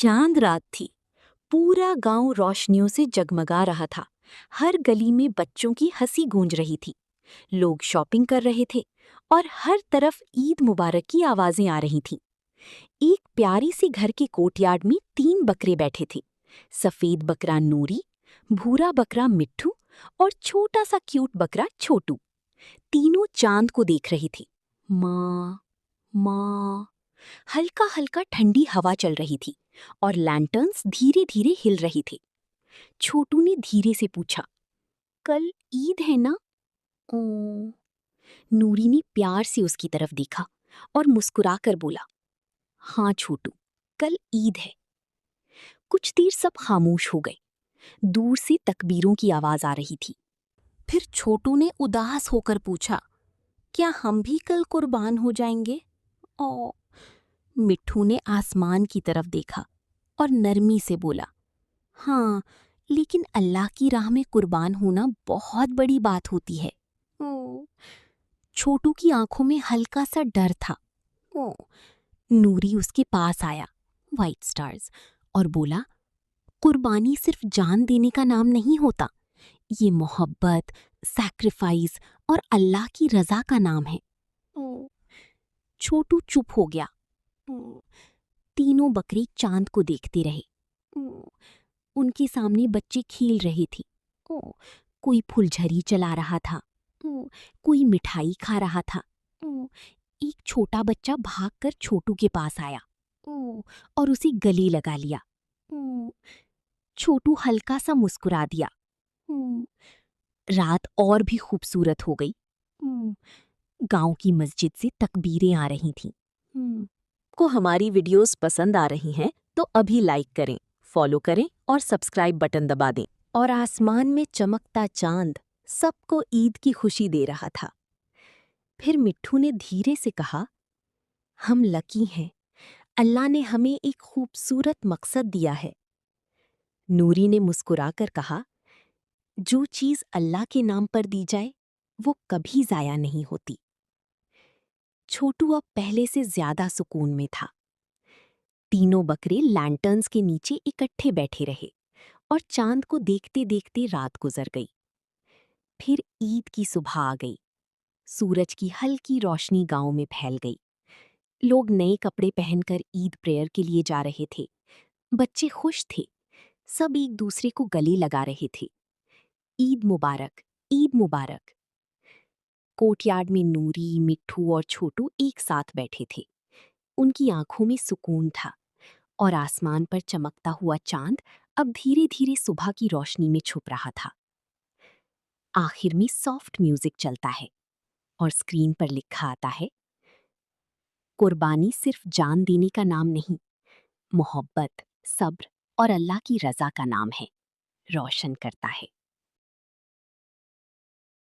चांद रात थी। पूरा गांव रोशनियों से जगमगा रहा था। हर गली में बच्चों की हंसी गूंज रही थी। लोग शॉपिंग कर रहे थे और हर तरफ ईद मुबारक की आवाजें आ रही थीं। एक प्यारी सी घर के कोर्टयार्ड में 3 बकरे बैठे थे। सफेद बकरा नूरी, भूरा बकरा मिट्ठू और छोटा सा क्यूट बकरा छोटू। तीनों चांद को देख रही थी। माँ, माँ। हल्का हल्का ठंडी हवा चल रही थी और लैंटर्न्स धीरे धीरे हिल रही थी। छोटू ने धीरे से पूछा, कल ईद है ना? ओ। नूरी ने प्यार से उसकी तरफ देखा और मुस्कुराकर बोला, हाँ छोटू, कल ईद है। कुछ देर सब खामोश हो गए। दूर से तकबीरों की आवाज आ रही थी। फिर छोटू ने उदास होकर पूछा, क्या हम भी कल कुर्बान हो जाएंगे? ओ। मिट्ठू ने आसमान की तरफ देखा और नरमी से बोला, हाँ, लेकिन अल्लाह की राह में कुर्बान होना बहुत बड़ी बात होती है। छोटू की आंखों में हल्का सा डर था। नूरी उसके पास आया, वाइट स्टार्स, और बोला, कुर्बानी सिर्फ जान देने का नाम नहीं होता। ये मोहब्बत, सैक्रिफाइस और अल्लाह की रजा का नाम है। छोटू चुप हो गया। तीनों बकरे चांद को देखते रहे। उनके सामने बच्चे खेल रहे थे। कोई फुलझड़ी चला रहा था, कोई मिठाई खा रहा था। एक छोटा बच्चा भागकर छोटू के पास आया और उसे गले लगा लिया। छोटू हल्का सा मुस्कुरा दिया। रात और भी खूबसूरत हो गई। गांव की मस्जिद से तकबीरें आ रही थीं। को हमारी वीडियोस पसंद आ रही हैं तो अभी लाइक करें, फॉलो करें और सब्सक्राइब बटन दबा दें। और आसमान में चमकता चांद सबको ईद की खुशी दे रहा था। फिर मिट्ठू ने धीरे से कहा, हम लकी हैं, अल्लाह ने हमें एक खूबसूरत मकसद दिया है। नूरी ने मुस्कुराकर कहा, जो चीज अल्लाह के नाम पर दी जाए वो कभी जाया नहीं होती। छोटू अब पहले से ज्यादा सुकून में था। तीनों बकरे लैंटर्न्स के नीचे इकट्ठे बैठे रहे और चांद को देखते देखते रात गुजर गई। फिर ईद की सुबह आ गई। सूरज की हल्की रोशनी गांव में फैल गई। लोग नए कपड़े पहनकर ईद प्रेयर के लिए जा रहे थे। बच्चे खुश थे। सब एक दूसरे को गले लगा रहे थे। ईद मुबारक, ईद मुबारक। कोर्टयार्ड में नूरी, मिट्ठू और छोटू एक साथ बैठे थे। उनकी आंखों में सुकून था और आसमान पर चमकता हुआ चांद अब धीरे धीरे सुबह की रोशनी में छुप रहा था। आखिर में सॉफ्ट म्यूजिक चलता है और स्क्रीन पर लिखा आता है, कुर्बानी सिर्फ जान देने का नाम नहीं, मोहब्बत, सब्र और अल्लाह की रजा का नाम है, रोशन करता है।